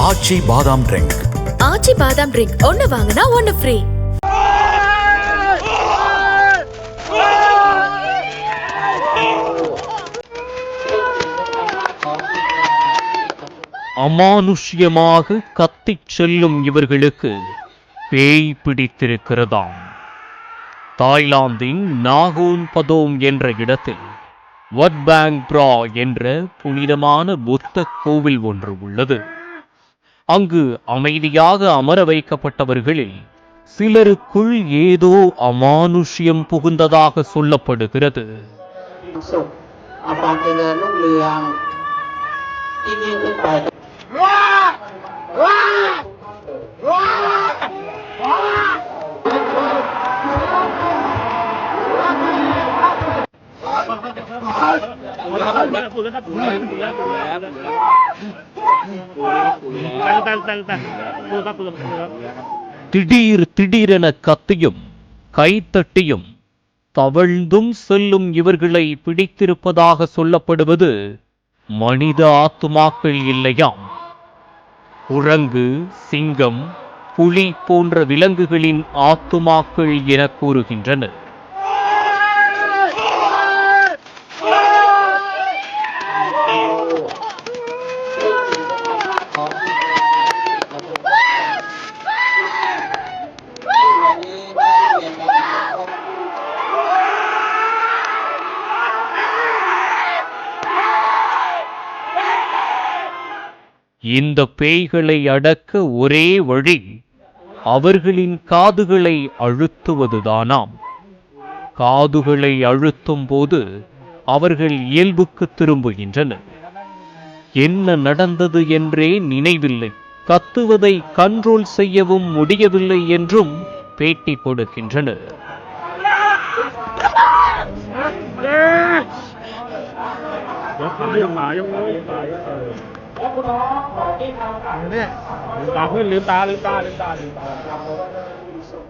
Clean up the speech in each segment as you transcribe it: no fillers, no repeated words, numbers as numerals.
ஆச்சி பாதாம் ட்ரிங்க். ஆச்சி பாதாம் ட்ரிங்க் ஒன்னு வாங்கினா ஒன்னு ஃப்ரீ. அமானுஷ்யமாக கத்திச் செல்லும் இவர்களுக்கு பேய் பிடித்திருக்கிறதாம். தாய்லாந்தின் நாகோன் பதோம் என்ற இடத்தில் வட் பேங் பிரா என்ற புனிதமான புத்த கோவில் ஒன்று உள்ளது. அங்கு அமைதியாக அமர வைக்கப்பட்டவர்களில் சிலருக்குள் ஏதோ அமானுஷ்யம் புகுந்ததாக சொல்லப்படுகிறது. திடீர் திடீரென கத்தியும் கைத்தட்டியும் தவழ்ந்தும் செல்லும் இவர்களை பிடித்திருப்பதாக சொல்லப்படுவது மனித ஆத்துமாக்கள் இல்லையாம். குரங்கு, சிங்கம், புலி போன்ற விலங்குகளின் ஆத்துமாக்கள் என கூறுகின்றனர். இந்த பேய்களை அடக்க ஒரே வழி அவர்களின் காதுகளை அழுத்துவதுதானாம். காதுகளை அழுத்தும் போது அவர்கள் இயல்புக்கு திரும்புகின்றனர். என்ன நடந்தது என்றே நினைவில்லை, கத்துவதை கண்ட்ரோல் செய்யவும் முடியவில்லை என்றும் பேட்டி கொடுக்கின்றனர்.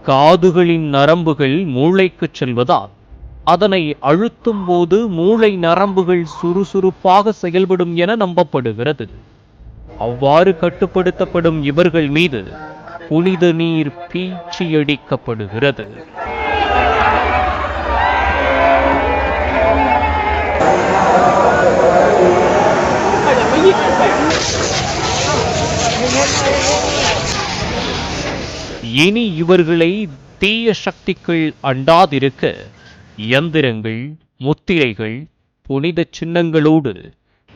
காதுகளின் நரம்புகள் மூளைக்கு செல்வதால் அதனை அழுத்தும் போது மூளை நரம்புகள் சுறுசுறுப்பாக செயல்படும் என நம்பப்படுகிறது. அவ்வாறு கட்டுப்படுத்தப்படும் இவர்கள் மீது புனித நீர் பீச்சியடிக்கப்படுகிறது. இனி இவர்களை தீய சக்திகள் அண்டாதிருக்க இயந்திரங்கள், முத்திரைகள், புனித சின்னங்களோடு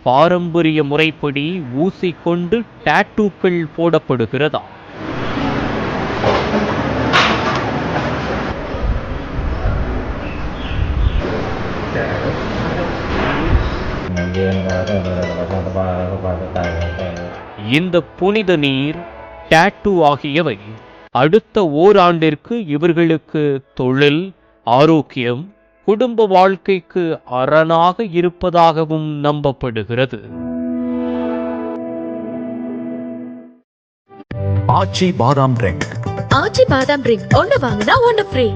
பாரம்பரிய முறைப்படி ஊசி கொண்டு டாட்டூக்கள் போடப்படுகிறதா. இந்த புனித நீர், டாட்டூ ஆகியவை அடுத்த ஓராண்டிற்கு இவர்களுக்கு தொழில், ஆரோக்கியம், குடும்ப வாழ்க்கைக்கு அரணாக இருப்பதாகவும் நம்பப்படுகிறது. ஆச்சி பாதாம் ட்ரிங்க். ஆச்சி பாதாம் ட்ரிங்க் ஒன்னு வாங்கினா ஒன்னு ஃப்ரீ.